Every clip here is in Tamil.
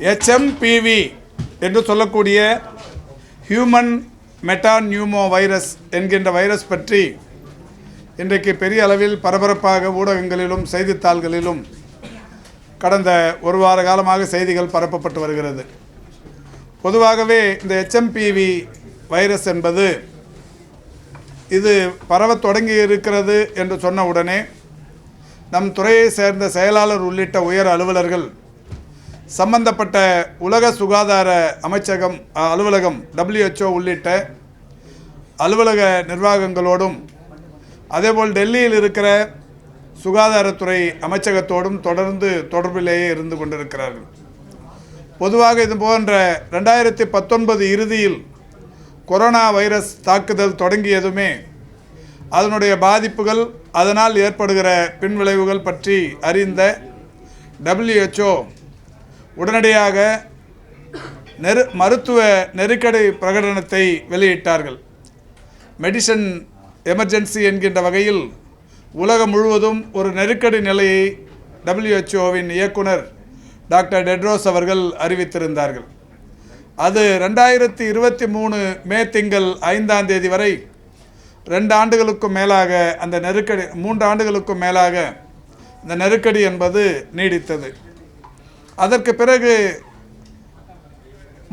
HMPV என்று சொல்லக்கூடிய ஹியூமன் மெட்டாநியூமோ வைரஸ் என்கின்ற வைரஸ் பற்றி இன்றைக்கு பெரிய அளவில் பரபரப்பாக ஊடகங்களிலும் செய்தித்தாள்களிலும் கடந்த ஒரு வார காலமாக செய்திகள் பரப்பப்பட்டு வருகிறது. பொதுவாகவே இந்த HMPV வைரஸ் என்பது இது பரவத் தொடங்கி இருக்கிறது என்று சொன்ன உடனே நம் துறையை சேர்ந்த செயலாளர் உள்ளிட்ட உயர் அலுவலர்கள் சம்பந்தப்பட்ட உலக சுகாதார அமைச்சகம் அலுவலகம் WHO உள்ளிட்ட அலுவலக நிர்வாகங்களோடும் அதேபோல் டெல்லியில் இருக்கிற சுகாதாரத்துறை அமைச்சகத்தோடும் தொடர்ந்து தொடர்பிலேயே இருந்து கொண்டிருக்கிறார்கள். பொதுவாக இது போன்ற 2019 இறுதியில் கொரோனா வைரஸ் தாக்குதல் தொடங்கியதுமே அதனுடைய பாதிப்புகள் அதனால் ஏற்படுகிற பின்விளைவுகள் பற்றி அறிந்த WHO உடனடியாக மருத்துவ நெருக்கடி பிரகடனத்தை வெளியிட்டார்கள். மெடிசன் எமர்ஜென்சி என்கின்ற வகையில் உலகம் முழுவதும் ஒரு நெருக்கடி நிலையை WHOவின் இயக்குனர் டாக்டர் டெட்ரோஸ் அவர்கள் அறிவித்திருந்தார்கள். அது 2023 மே திங்கள் 5ஆம் தேதி வரை 2 ஆண்டுகளுக்கும் மேலாக அந்த நெருக்கடி 3 ஆண்டுகளுக்கும் மேலாக இந்த நெருக்கடி என்பது நீடித்தது. அதற்கு பிறகு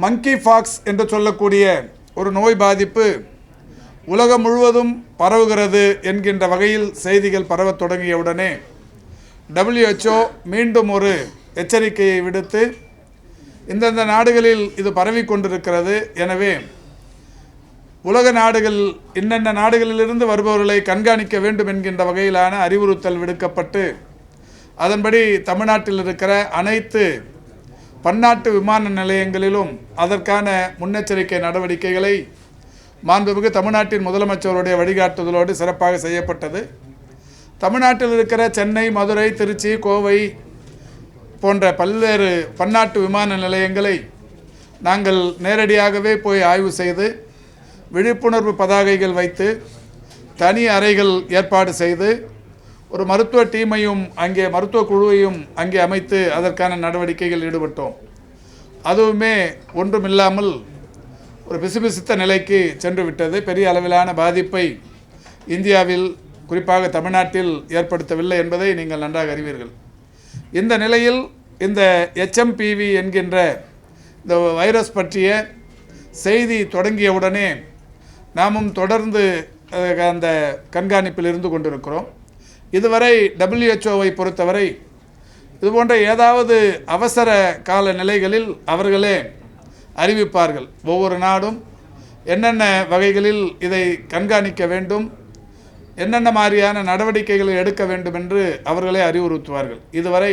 மங்கி பாக்ஸ் என்று சொல்லக்கூடிய ஒரு நோய் பாதிப்பு உலகம் முழுவதும் பரவுகிறது என்கின்ற வகையில் செய்திகள் பரவத் தொடங்கியவுடனே WHO மீண்டும் ஒரு எச்சரிக்கையை விடுத்து இந்தந்த நாடுகளில் இது பரவி கொண்டிருக்கிறது, எனவே உலக நாடுகள் இன்னென்ன நாடுகளிலிருந்து வருபவர்களை கண்காணிக்க வேண்டும் என்கின்ற வகையிலான அறிவுறுத்தல் விடுக்கப்பட்டு அதன்படி தமிழ்நாட்டில் இருக்கிற அனைத்து பன்னாட்டு விமான நிலையங்களிலும் அதற்கான முன்னெச்சரிக்கை நடவடிக்கைகளை மாண்புமிகு தமிழ்நாட்டின் முதலமைச்சருடைய வழிகாட்டுதலோடு சிறப்பாக செய்யப்பட்டது. தமிழ்நாட்டில் இருக்கிற சென்னை, மதுரை, திருச்சி, கோவை போன்ற பல்வேறு பன்னாட்டு விமான நிலையங்களை நாங்கள் நேரடியாகவே போய் ஆய்வு செய்து விழிப்புணர்வு பதாகைகள் வைத்து தனி அறைகள் ஏற்பாடு செய்து ஒரு மருத்துவ டீமையும் அங்கே மருத்துவ குழுவையும் அங்கே அமைத்து அதற்கான நடவடிக்கைகள் ஈடுபட்டோம். அதுவுமே ஒன்றுமில்லாமல் ஒரு பிசுபிசுத்த நிலைக்கு சென்று விட்டது. பெரிய அளவிலான பாதிப்பை இந்தியாவில் குறிப்பாக தமிழ்நாட்டில் ஏற்படுத்தவில்லை என்பதை நீங்கள் நன்றாக அறிவீர்கள். இந்த நிலையில் இந்த HMPV என்கின்ற இந்த வைரஸ் பற்றிய செய்தி தொடங்கியவுடனே நாமும் தொடர்ந்து அந்த கண்காணிப்பில் இருந்து கொண்டிருக்கிறோம். இதுவரை WHOவை பொறுத்தவரை இதுபோன்ற ஏதாவது அவசர கால நிலைகளில் அவர்களே அறிவிப்பார்கள். ஒவ்வொரு நாடும் என்னென்ன வகைகளில் இதை கண்காணிக்க வேண்டும், என்னென்ன மாதிரியான நடவடிக்கைகளை எடுக்க வேண்டும் என்று அவர்களே அறிவுறுத்துவார்கள். இதுவரை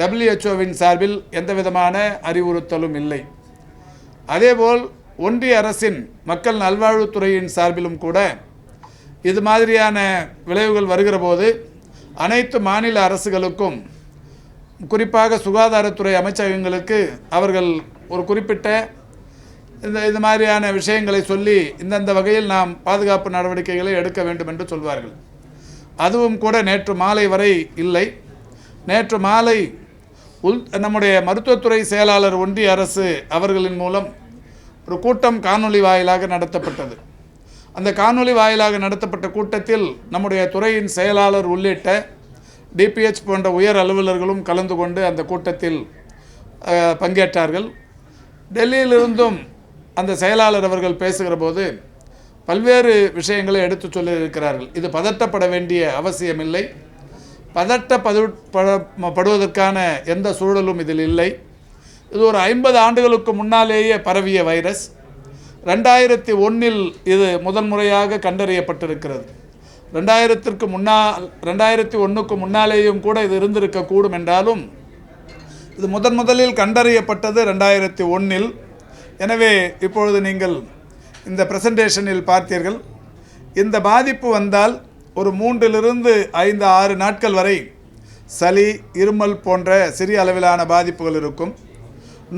WHOவின் சார்பில் எந்த விதமான அறிவுறுத்தலும் இல்லை. அதேபோல் ஒன்றிய அரசின் மக்கள் நல்வாழ்வுத்துறையின் சார்பிலும் கூட இது மாதிரியான விளைவுகள் வருகிற போது அனைத்து மாநில அரசுகளுக்கும் குறிப்பாக சுகாதாரத்துறை அமைச்சகங்களுக்கு அவர்கள் ஒரு குறிப்பிட்ட இந்த மாதிரியான விஷயங்களை சொல்லி இந்தந்த வகையில் நாம் பாதுகாப்பு நடவடிக்கைகளை எடுக்க வேண்டும் என்று சொல்வார்கள். அதுவும் கூட நேற்று மாலை வரை இல்லை. நேற்று மாலை நம்முடைய மருத்துவத்துறை செயலாளர் ஒன்றிய அரசு அவர்களின் மூலம் ஒரு கூட்டம் காணொலி வாயிலாக நடத்தப்பட்டது. அந்த காணொலி வாயிலாக நடத்தப்பட்ட கூட்டத்தில் நம்முடைய துறையின் செயலாளர் உள்ளிட்ட DPH போன்ற உயர் அலுவலர்களும் கலந்து கொண்டு அந்த கூட்டத்தில் பங்கேற்றார்கள். டெல்லியிலிருந்தும் அந்த செயலாளர் அவர்கள் பேசுகிற போது பல்வேறு விஷயங்களை எடுத்து சொல்லியிருக்கிறார்கள். இது பதட்டப்பட வேண்டிய அவசியமில்லை, பதட்டப்படுவதற்கான எந்த சூழலும் இதில் இல்லை. இது ஒரு 50 ஆண்டுகளுக்கு முன்னாலேயே பரவிய வைரஸ். 2001 இது முதன்முறையாக கண்டறியப்பட்டிருக்கிறது. 2001க்கு முன்னாலேயும் கூட இது இருந்திருக்கக்கூடும் என்றாலும் இது முதலில் கண்டறியப்பட்டது 2001. எனவே இப்பொழுது நீங்கள் இந்த பிரசன்டேஷனில் பார்த்தீர்கள். இந்த பாதிப்பு வந்தால் ஒரு 3 5 6 நாட்கள் வரை சளி, இருமல் போன்ற சிறிய அளவிலான பாதிப்புகள் இருக்கும்.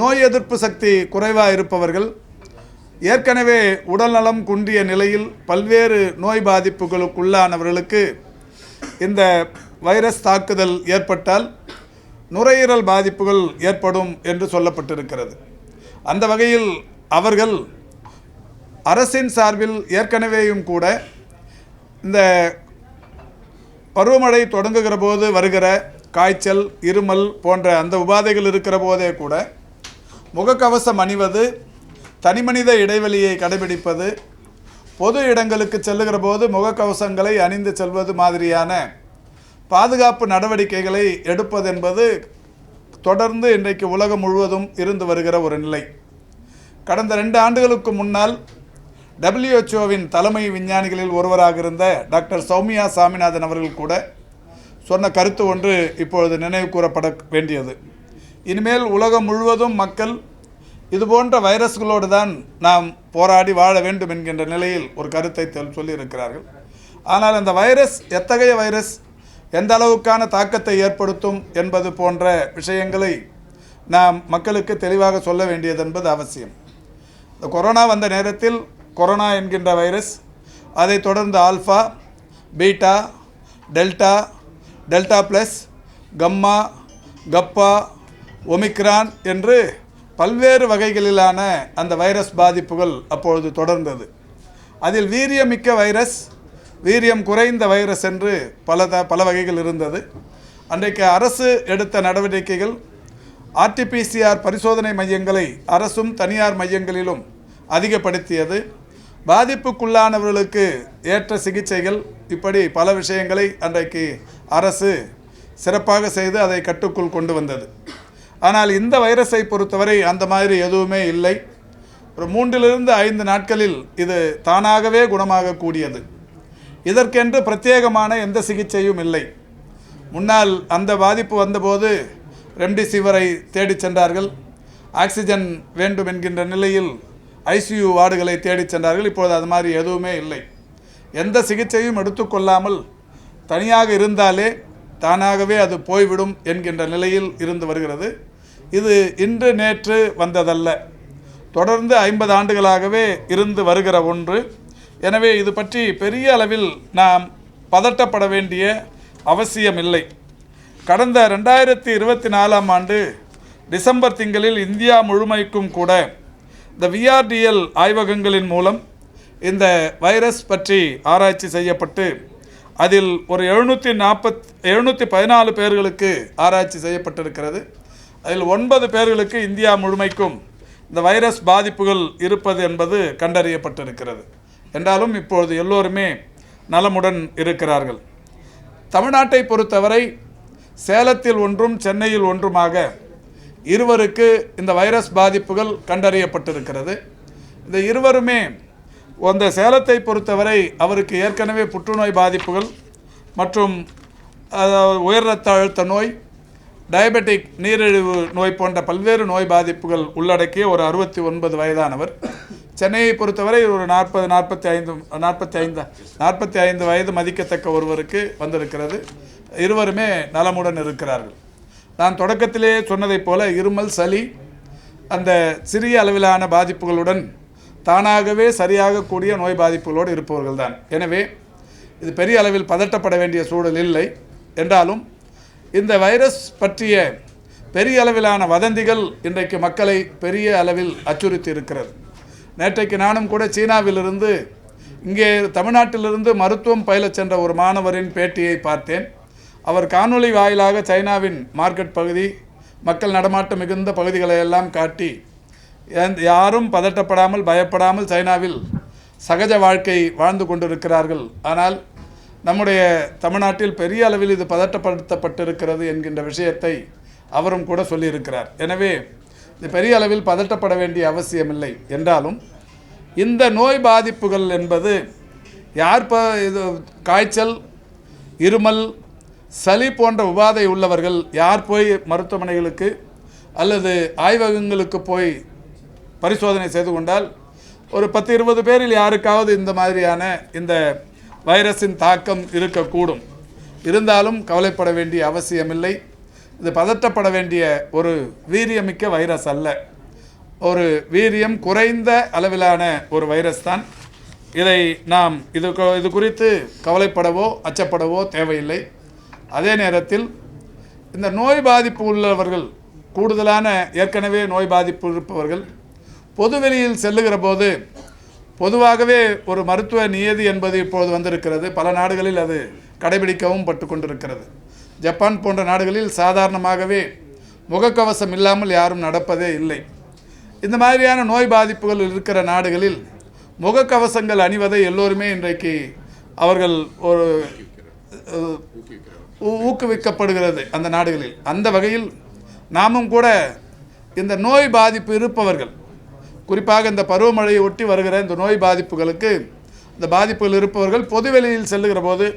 நோய் எதிர்ப்பு சக்தி குறைவாக இருப்பவர்கள், ஏற்கனவே உடல்நலம் குன்றிய நிலையில் பல்வேறு நோய் பாதிப்புகளுக்குள்ளானவர்களுக்கு இந்த வைரஸ் தாக்குதல் ஏற்பட்டால் நுரையீரல் பாதிப்புகள் ஏற்படும் என்று சொல்லப்பட்டிருக்கிறது. அந்த வகையில் அவர்கள் அரசின் சார்பில் ஏற்கனவேயும் கூட இந்த பருவமழை தொடங்குகிற போது வருகிற காய்ச்சல், இருமல் போன்ற அந்த உபாதைகள் இருக்கிற போதே கூட முகக்கவசம் அணிவது, தனிமனித இடைவெளியை கடைபிடிப்பது, பொது இடங்களுக்கு செல்லுகிற போது முகக்கவசங்களை அணிந்து செல்வது மாதிரியான பாதுகாப்பு நடவடிக்கைகளை எடுப்பது என்பது தொடர்ந்து இன்றைக்கு உலகம் முழுவதும் இருந்து வருகிற ஒரு நிலை. கடந்த 2 ஆண்டுகளுக்கு முன்னால் WHOவின் தலைமை விஞ்ஞானிகளில் ஒருவராக இருந்த டாக்டர் சௌமியா சாமிநாதன் அவர்கள் கூட சொன்ன கருத்து ஒன்று இப்பொழுது நினைவு கூறப்பட வேண்டியது. இனிமேல் உலகம் முழுவதும் மக்கள் இதுபோன்ற வைரஸ்களோடு தான் நாம் போராடி வாழ வேண்டும் என்கின்ற நிலையில் ஒரு கருத்தை சொல்லியிருக்கிறார்கள். ஆனால் அந்த வைரஸ் எத்தகைய வைரஸ், எந்த அளவுக்கான தாக்கத்தை ஏற்படுத்தும் என்பது போன்ற விஷயங்களை நாம் மக்களுக்கு தெளிவாக சொல்ல வேண்டியது என்பது அவசியம். இந்த கொரோனா வந்த நேரத்தில் கொரோனா என்கின்ற வைரஸ், அதை தொடர்ந்து alpha, beta, delta, delta plus, gamma, kappa, omicron என்று பல்வேறு வகைகளிலான அந்த வைரஸ் பாதிப்புகள் அப்பொழுது தொடர்ந்தது. அதில் வீரியமிக்க வைரஸ், வீரியம் குறைந்த வைரஸ் என்று பல வகைகள் இருந்தது. அன்றைக்கு அரசு எடுத்த நடவடிக்கைகள் RT-PCR பரிசோதனை மையங்களை அரசும் தனியார் மையங்களிலும் அதிகப்படுத்தியது. பாதிப்புக்குள்ளானவர்களுக்கு ஏற்ற சிகிச்சைகள், இப்படி பல விஷயங்களை அன்றைக்கு அரசு சிறப்பாக செய்து அதை கட்டுக்குள் கொண்டு வந்தது. ஆனால் இந்த வைரஸை பொறுத்தவரை அந்த மாதிரி எதுவுமே இல்லை. ஒரு 3-5 நாட்களில் இது தானாகவே குணமாகக்கூடியது. இதற்கென்று பிரத்யேகமான எந்த சிகிச்சையும் இல்லை. முன்னால் அந்த பாதிப்பு வந்தபோது ரெம்டெசிவிரை தேடி சென்றார்கள். ஆக்சிஜன் வேண்டும் என்கின்ற நிலையில் ICU வார்டுகளை தேடி சென்றார்கள். இப்பொழுது அது மாதிரி எதுவுமே இல்லை. எந்த சிகிச்சையும் எடுத்துக்கொள்ளாமல் தனியாக இருந்தாலே தானாகவே அது போய்விடும் என்கின்ற நிலையில் இருந்து வருகிறது. இது இன்று நேற்று வந்ததல்ல, தொடர்ந்து 50 ஆண்டுகளாகவே இருந்து வருகிற ஒன்று. எனவே இது பற்றி பெரிய அளவில் நாம் பதட்டப்பட வேண்டிய அவசியமில்லை. கடந்த 2024ஆம் ஆண்டு டிசம்பர் திங்களில் இந்தியா முழுமைக்கும் கூட இந்த VRDL ஆய்வகங்களின் மூலம் இந்த வைரஸ் பற்றி ஆராய்ச்சி செய்யப்பட்டு அதில் ஒரு 714 பேர்களுக்கு ஆராய்ச்சி செய்யப்பட்டிருக்கிறது. அதில் 9 பேர்களுக்கு இந்தியா முழுமைக்கும் இந்த வைரஸ் பாதிப்புகள் இருப்பது என்பது கண்டறியப்பட்டிருக்கிறது. என்றாலும் இப்பொழுது எல்லோருமே நலமுடன் இருக்கிறார்கள். தமிழ்நாட்டை பொறுத்தவரை சேலத்தில் ஒன்றும் சென்னையில் ஒன்றுமாக இருவருக்கு இந்த வைரஸ் பாதிப்புகள் கண்டறியப்பட்டிருக்கிறது. இந்த இருவருமே அந்த சேலத்தை பொறுத்தவரை அவருக்கு ஏற்கனவே புற்றுநோய் பாதிப்புகள் மற்றும் உயர் இரத்த அழுத்த நோய், டயபெட்டிக் நீரிழிவு நோய் போன்ற பல்வேறு நோய் பாதிப்புகள் உள்ளடக்கிய ஒரு 69 வயதானவர். சென்னையை பொறுத்தவரை ஒரு 45 வயது மதிக்கத்தக்க ஒருவருக்கு வந்திருக்கிறது. இருவருமே நலமுடன் இருக்கிறார்கள். நான் தொடக்கத்திலே சொன்னதைப் போல இருமல், சளி அந்த சிறிய அளவிலான பாதிப்புகளுடன் தானாகவே சரியாகக்கூடிய நோய் பாதிப்புகளோடு இருப்பவர்கள் தான். எனவே இது பெரிய அளவில் பதட்டப்பட வேண்டிய சூழல் இல்லை. என்றாலும் இந்த வைரஸ் பற்றிய பெரிய அளவிலான வதந்திகள் இன்றைக்கு மக்களை பெரிய அளவில் அச்சுறுத்தி இருக்கிறது. நேற்றைக்கு நானும் கூட சீனாவிலிருந்து இங்கே தமிழ்நாட்டிலிருந்து மருத்துவம் பயிலச் சென்ற ஒரு மாணவரின் பேட்டியை பார்த்தேன். அவர் காணொளி வாயிலாக சைனாவின் மார்க்கெட் பகுதி, மக்கள் நடமாட்டம் மிகுந்த பகுதிகளை எல்லாம் காட்டி யாரும் பதட்டப்படாமல் பயப்படாமல் சைனாவில் சகஜ வாழ்க்கை வாழ்ந்து கொண்டிருக்கிறார்கள். ஆனால் நம்முடைய தமிழ்நாட்டில் பெரிய அளவில் இது பதட்டப்படுத்தப்பட்டிருக்கிறது என்கின்ற விஷயத்தை அவரும் கூட சொல்லியிருக்கிறார். எனவே இது பெரிய அளவில் பதட்டப்பட வேண்டிய அவசியமில்லை. என்றாலும் இந்த நோய் பாதிப்புகள் என்பது இது காய்ச்சல், இருமல், சளி போன்ற உபாதை உள்ளவர்கள் யார் போய் மருத்துவமனைகளுக்கு அல்லது ஆய்வகங்களுக்கு போய் பரிசோதனை செய்து கொண்டால் ஒரு 10-20 பேரில் யாருக்காவது இந்த மாதிரியான இந்த வைரஸின் தாக்கம் இருக்கக்கூடும். இருந்தாலும் கவலைப்பட வேண்டிய அவசியமில்லை. இது பதட்டப்பட வேண்டிய ஒரு வீரியமிக்க வைரஸ் அல்ல, ஒரு வீரியம் குறைந்த அளவிலான ஒரு வைரஸ் தான். இதை நாம் இது குறித்து கவலைப்படவோ அச்சப்படவோ தேவையில்லை. அதே நேரத்தில் இந்த நோய் பாதிப்பு உள்ளவர்கள், கூடுதலான ஏற்கனவே நோய் பாதிப்பு இருப்பவர்கள் பொதுவெளியில் செல்லுகிற போது பொதுவாகவே ஒரு மருத்துவ நியதி என்பது இப்போது வந்திருக்கிறது. பல நாடுகளில் அது கடைபிடிக்கவும் பட்டு கொண்டிருக்கிறது. ஜப்பான் போன்ற நாடுகளில் சாதாரணமாகவே முகக்கவசம் இல்லாமல் யாரும் நடப்பதே இல்லை. இந்த மாதிரியான நோய் பாதிப்புகள் இருக்கிற நாடுகளில் முகக்கவசங்கள் அணிவதை எல்லோருமே இன்றைக்கு அவர்கள் ஒரு ஊக்குவிக்கப்படுகிறது அந்த நாடுகளில். அந்த வகையில் நாமும் கூட இந்த நோய் பாதிப்பு இருப்பவர்கள், குறிப்பாக இந்த பருவமழையை ஒட்டி வருகிற இந்த நோய் பாதிப்புகளுக்கு இந்த பாதிப்புகள் இருப்பவர்கள் பொதுவெளியில் செல்லுகிற போது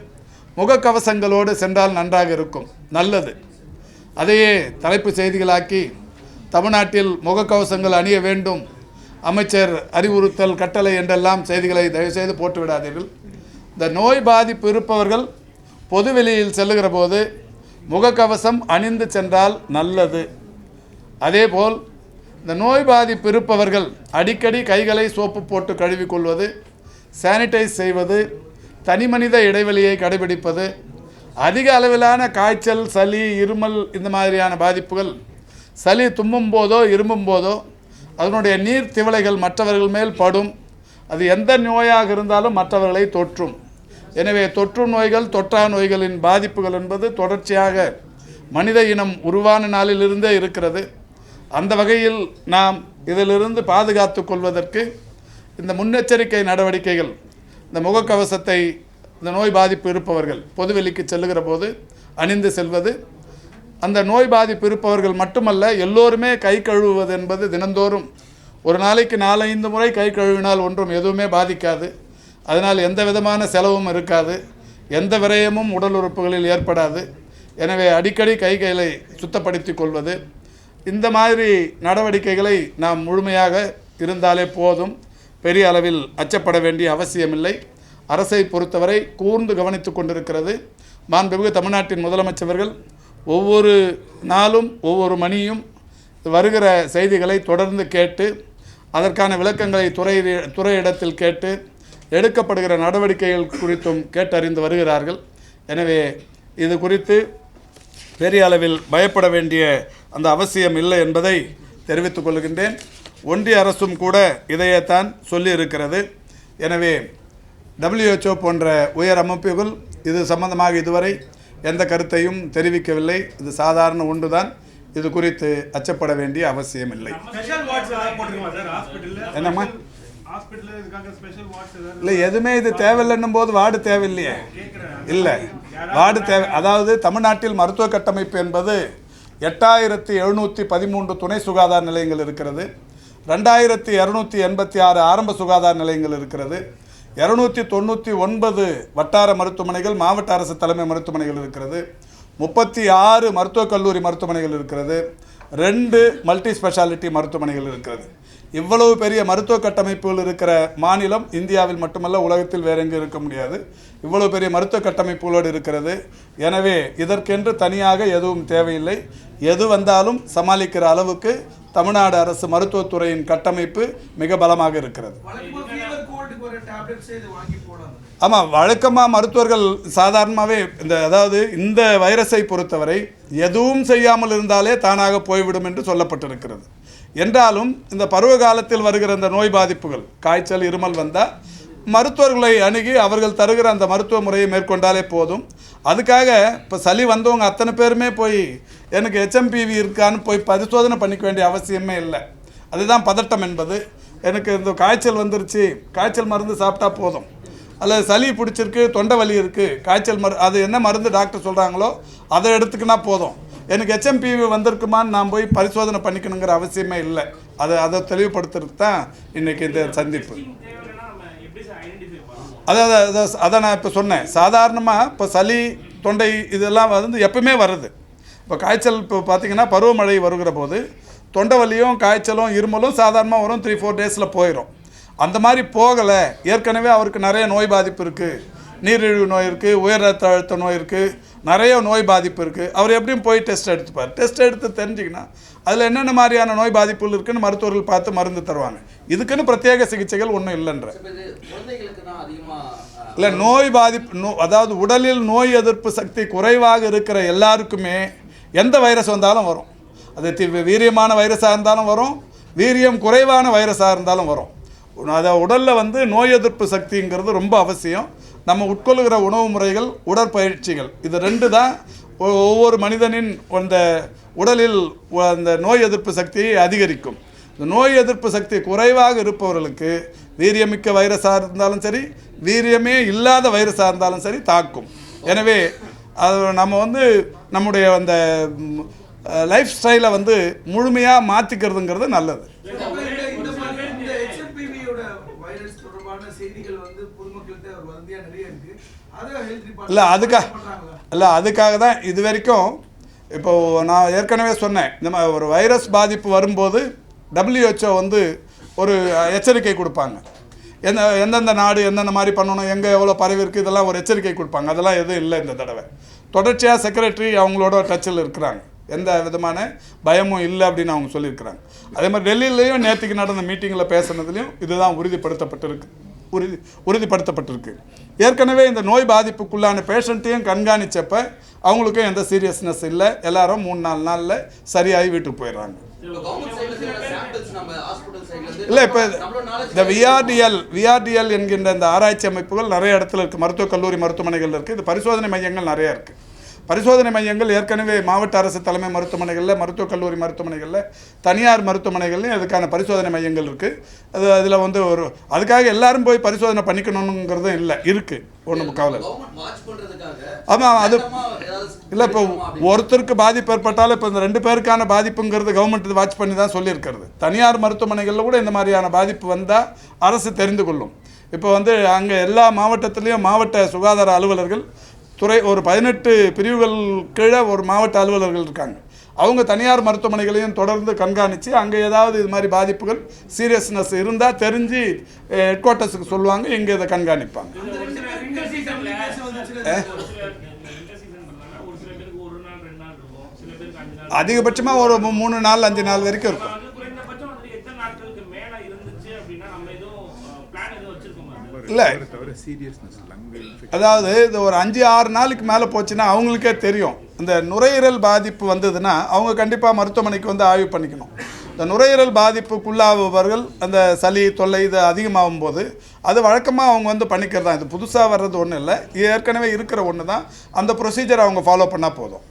முகக்கவசங்களோடு சென்றால் நன்றாக இருக்கும், நல்லது. அதையே தலைப்பு செய்திகளாக்கி தமிழ்நாட்டில் முகக்கவசங்கள் அணிய வேண்டும், அமைச்சர் அறிவுறுத்தல் கட்டளை என்றெல்லாம் செய்திகளை தயவுசெய்து போட்டுவிடாதீர்கள். இந்த நோய் பாதிப்பு இருப்பவர்கள் பொதுவெளியில் செல்லுகிற போது முகக்கவசம் அணிந்து சென்றால் நல்லது. அதேபோல் இந்த நோய் பாதிப்பு இருப்பவர்கள் அடிக்கடி கைகளை சோப்பு போட்டு கழுவிக்கொள்வது, சானிடைஸ் செய்வது, தனிமனித இடைவெளியை கடைபிடிப்பது, அதிக அளவிலான காய்ச்சல், சளி, இருமல் இந்த மாதிரியான பாதிப்புகள், சளி தும்மும் போதோ இருமும் போதோ அதனுடைய நீர் திவலைகள் மற்றவர்கள் மேல் படும். அது எந்த நோயாக இருந்தாலும் மற்றவர்களை தொற்றும். எனவே தொற்று நோய்கள், தொற்றா நோய்களின் பாதிப்புகள் என்பது தொடர்ச்சியாக மனித இனம் உருவான நாளிலிருந்தே இருக்கிறது. அந்த வகையில் நாம் இதிலிருந்து பாதுகாத்து கொள்வதற்கு இந்த முன்னெச்சரிக்கை நடவடிக்கைகள், இந்த முகக்கவசத்தை இந்த நோய் பாதிப்பு இருப்பவர்கள் பொதுவெளிக்கு செல்லுகிற போது அணிந்து செல்வது, அந்த நோய் பாதிப்பு இருப்பவர்கள் மட்டுமல்ல எல்லோருமே கை கழுவுவது என்பது தினந்தோறும் ஒரு நாளைக்கு 4-5 முறை கை கழுவினால் ஒன்றும் எதுவுமே பாதிக்காது. அதனால் எந்த விதமான செலவும் இருக்காது, எந்த விரயமும் உடல் உறுப்புகளில் ஏற்படாது. எனவே அடிக்கடி கைகளை சுத்தப்படுத்தி கொள்வது, இந்த மாதிரி நடவடிக்கைகளை நாம் முழுமையாக இருந்தாலே போதும். பெரிய அளவில் அச்சப்பட வேண்டிய அவசியமில்லை. அரசை பொறுத்தவரை கூர்ந்து கவனித்து கொண்டிருக்கிறது. மாண்புமிகு தமிழ்நாட்டின் முதலமைச்சர்கள் ஒவ்வொரு நாளும் ஒவ்வொரு மணியும் வருகிற செய்திகளை தொடர்ந்து கேட்டு அதற்கான விளக்கங்களை துறையிடத்தில் கேட்டு எடுக்கப்படுகிற நடவடிக்கைகள் குறித்தும் கேட்டறிந்து வருகிறார்கள். எனவே இது குறித்து பெரிய அளவில் பயப்பட வேண்டிய அந்த அவசியம் இல்லை என்பதை தெரிவித்துக் கொள்கின்றேன். ஒன்றிய அரசும் கூட இதையத்தான் சொல்லியிருக்கிறது. எனவே WHO போன்ற உயர் அமைப்புகள் இது சம்பந்தமாக இதுவரை எந்த கருத்தையும் தெரிவிக்கவில்லை. இது சாதாரண ஒன்றுதான். இது குறித்து அச்சப்பட வேண்டிய அவசியம் இல்லை. என்னம்மா இல்லை, எதுவுமே இது தேவையில்லைன்னும் போது வார்டு தேவையில்லையே. இல்லை, வார்டு தேவை. அதாவது தமிழ்நாட்டில் மருத்துவ கட்டமைப்பு என்பது 8713 துணை சுகாதார நிலையங்கள் இருக்கிறது, 2286 ஆரம்ப சுகாதார நிலையங்கள் இருக்கிறது, 299 வட்டார மருத்துவமனைகள், மாவட்ட அரசு தலைமை மருத்துவமனைகள் இருக்கிறது, 36 மருத்துவக் கல்லூரி மருத்துவமனைகள் இருக்கிறது, 2 மல்டி ஸ்பெஷாலிட்டி மருத்துவமனைகள் இருக்கிறது. இவ்வளவு பெரிய மருத்துவ கட்டமைப்புகள் இருக்கிற மாநிலம் இந்தியாவில் மட்டுமல்ல, உலகத்தில் வேற எங்கே இருக்க முடியாது. இவ்வளவு பெரிய மருத்துவ கட்டமைப்புகளோடு இருக்கிறது. எனவே இதற்கென்று தனியாக எதுவும் தேவையில்லை. எது வந்தாலும் சமாளிக்கிற அளவுக்கு தமிழ்நாடு அரசு மருத்துவத்துறையின் கட்டமைப்பு மிக பலமாக இருக்கிறது. ஆமாம், வழக்கமாக மருத்துவர்கள் சாதாரணமாகவே அதாவது இந்த வைரஸை பொறுத்தவரை எதுவும் செய்யாமல் இருந்தாலே தானாக போய்விடும் என்று சொல்லப்பட்டிருக்கிறது. என்றாலும் இந்த பருவ காலத்தில் வருகிற இந்த நோய் பாதிப்புகள், காய்ச்சல், இருமல் வந்தால் மருத்துவர்களை அணுகி அவர்கள் தருகிற அந்த மருத்துவ முறையை மேற்கொண்டாலே போதும். அதுக்காக இப்போ சளி வந்தவங்க அத்தனை பேருமே போய் எனக்கு HMPV இருக்கான்னு போய் பரிசோதனை பண்ணிக்க வேண்டிய அவசியமே இல்லை. அதுதான் பதட்டம் என்பது. எனக்கு இந்த காய்ச்சல் வந்துருச்சு, காய்ச்சல் மருந்து சாப்பிட்டா போதும், அல்லது சளி பிடிச்சிருக்கு, தொண்டை வலி இருக்குது, காய்ச்சல் அது என்ன மருந்து டாக்டர் சொல்கிறாங்களோ அதை எடுத்துக்கினா போதும். எனக்கு HMPV வந்திருக்குமான்னு நான் போய் பரிசோதனை பண்ணிக்கணுங்கிற அவசியமே இல்லை. அதை தெளிவுபடுத்துறதுக்கு தான் இன்றைக்கி இந்த சந்திப்பு. அதை நான் இப்போ சொன்னேன். சாதாரணமாக இப்போ சளி, தொண்டை இதெல்லாம் எப்பவுமே வருது. இப்போ காய்ச்சல் இப்போ பார்த்திங்கன்னா பருவமழை வருகிற போது தொண்டை வலியும் காய்ச்சலும் இருமலும் சாதாரணமாக வரும், 3-4 டேஸில் போயிடும். அந்த மாதிரி போகலை, ஏற்கனவே அவருக்கு நிறைய நோய் பாதிப்பு இருக்குது, நீரிழிவு நோய் இருக்குது, உயர் ரத்த அழுத்த நோய் இருக்குது, நிறைய நோய் பாதிப்பு இருக்குது, அவர் எப்படியும் போய் டெஸ்ட் எடுத்துப்பார். டெஸ்ட் எடுத்து தெரிஞ்சிங்கன்னா அதில் என்னென்ன மாதிரியான நோய் பாதிப்புகள் இருக்குன்னு மருத்துவர்கள் பார்த்து மருந்து தருவாங்க. இதுக்குன்னு பிரத்யேக சிகிச்சைகள் ஒன்றும் இல்லைன்ற இல்லை. நோய் பாதிப்பு அதாவது உடலில் நோய் எதிர்ப்பு சக்தி குறைவாக இருக்கிற எல்லாருக்குமே எந்த வைரஸ் வந்தாலும் வரும். அது வீரியமான வைரஸாக இருந்தாலும் வரும், வீரியம் குறைவான வைரஸாக இருந்தாலும் வரும். அதை உடலில் வந்து நோய் எதிர்ப்பு சக்திங்கிறது ரொம்ப அவசியம். நம்ம உட்கொள்கிற உணவு முறைகள், உடற்பயிற்சிகள், இது 2 தான் ஒவ்வொரு மனிதனின் அந்த உடலில் அந்த நோய் எதிர்ப்பு சக்தியை அதிகரிக்கும். இந்த நோய் எதிர்ப்பு சக்தி குறைவாக இருப்பவர்களுக்கு வீரியமிக்க வைரஸாக இருந்தாலும் சரி, வீரியமே இல்லாத வைரஸாக இருந்தாலும் சரி தாக்கும். எனவே அது நம்ம வந்து நம்முடைய அந்த லைஃப் ஸ்டைலை வந்து முழுமையாக மாற்றிக்கிறதுங்கிறது நல்லது. இல்லை அதுக்காக தான் இது வரைக்கும் இப்போது நான் ஏற்கனவே சொன்னேன், இந்த மாதிரி ஒரு வைரஸ் பாதிப்பு வரும்போது WHO வந்து ஒரு எச்சரிக்கை கொடுப்பாங்க. எந்தெந்த நாடு எந்தெந்த மாதிரி பண்ணணும், எங்கே எவ்வளோ பரவி இருக்குது, இதெல்லாம் ஒரு எச்சரிக்கை கொடுப்பாங்க. அதெல்லாம் எதுவும் இல்லை இந்த தடவை. தொடர்ச்சியாக செக்ரட்டரி அவங்களோட டச்சில் இருக்கிறாங்க, எந்த விதமான பயமும் இல்லை அப்படின்னு அவங்க சொல்லியிருக்கிறாங்க. அதே மாதிரி டெல்லியிலையும் நேற்றுக்கு நடந்த மீட்டிங்கில் பேசுனதுலையும் இதுதான் உறுதிப்படுத்தப்பட்டிருக்கு. ஏற்கனவே இந்த நோய் பாதிப்புக்குள்ளான பேஷண்ட்டையும் கண்காணித்தப்ப அவங்களுக்கும் எந்த சீரியஸ்னஸ் இல்லை, எல்லாரும் 3-4 நாளில் சரியாகி வீட்டுக்கு போயிடுறாங்க. இல்லை இப்போ இந்த விஆர்டிஎல் என்கின்ற இந்த ஆராய்ச்சி அமைப்புகள் நிறைய இடத்துல இருக்குது, மருத்துவக் கல்லூரி மருத்துவமனைகள் இருக்குது, இது பரிசோதனை மையங்கள் நிறையா இருக்குது. பரிசோதனை மையங்கள் ஏற்கனவே மாவட்ட அரசு தலைமை மருத்துவமனைகளில், மருத்துவக் கல்லூரி மருத்துவமனைகளில், தனியார் மருத்துவமனைகள்லையும் அதுக்கான பரிசோதனை மையங்கள் இருக்குது. அதில் வந்து அதுக்காக எல்லாரும் போய் பரிசோதனை பண்ணிக்கணுங்கிறதும் இல்லை, இருக்குது, ஒன்றும் கவலை. ஆமாம், அது இல்லை. இப்போ ஒருத்தருக்கு பாதிப்பு ஏற்பட்டாலும் இப்போ இந்த 2 பேருக்கான பாதிப்புங்கிறது கவர்மெண்ட் வாட்ச் பண்ணி தான் சொல்லியிருக்கிறது. தனியார் மருத்துவமனைகளில் கூட இந்த மாதிரியான பாதிப்பு வந்தால் அரசு தெரிந்து கொள்ளும். இப்போ வந்து அங்கே எல்லா மாவட்டத்துலேயும் மாவட்ட சுகாதார அலுவலர்கள் ஒரு 18 பிரிவுகள் கீழே ஒரு மாவட்ட அலுவலர்கள் இருக்காங்க. அவங்க தனியார் மருத்துவமனைகளையும் தொடர்ந்து கண்காணித்து அங்கே ஏதாவது இது மாதிரி பாதிப்புகள் சீரியஸ்னஸ் இருந்தால் தெரிஞ்சு ஹெட் குவார்ட்டர்ஸுக்கு சொல்லுவாங்க, இங்கே இதை கண்காணிப்பாங்க. அதிகபட்சமாக ஒரு 3 நாள் 5 நாள் வரைக்கும் இருக்கும். இல்லை, அதாவது இது ஒரு 5-6 நாளுக்கு மேலே போச்சுன்னா அவங்களுக்கே தெரியும். இந்த நுரையீரல் பாதிப்பு வந்ததுன்னா அவங்க கண்டிப்பாக மருத்துவமனைக்கு வந்து ஆய்வு பண்ணிக்கணும். இந்த நுரையீரல் பாதிப்புக்குள்ளாகுபவர்கள் அந்த சளி தொல்லை இது அதிகமாகும் போது அது வழக்கமாக அவங்க வந்து பண்ணிக்கிறது தான். இது புதுசாக வர்றது ஒன்றும் இல்லை, ஏற்கனவே இருக்கிற ஒன்று தான். அந்த ப்ரொசீஜர் அவங்க ஃபாலோ பண்ணால் போதும்.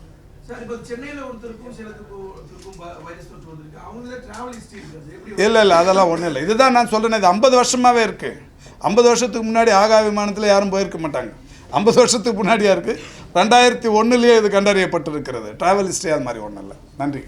இல்லை அதெல்லாம் ஒன்றும் இல்லை. இதுதான் நான் சொல்கிறேன், இது 50 வருஷமாகவே இருக்குது. 50 வருஷத்துக்கு முன்னாடி ஆகா விமானத்தில் யாரும் போயிருக்க மாட்டாங்க. 50 வருஷத்துக்கு முன்னாடியாக இருக்குது. 2001 இது கண்டறியப்பட்டிருக்கிறது. ட்ராவல் ஹிஸ்ட்ரி அது மாதிரி ஒன்றும் இல்லை. நன்றி.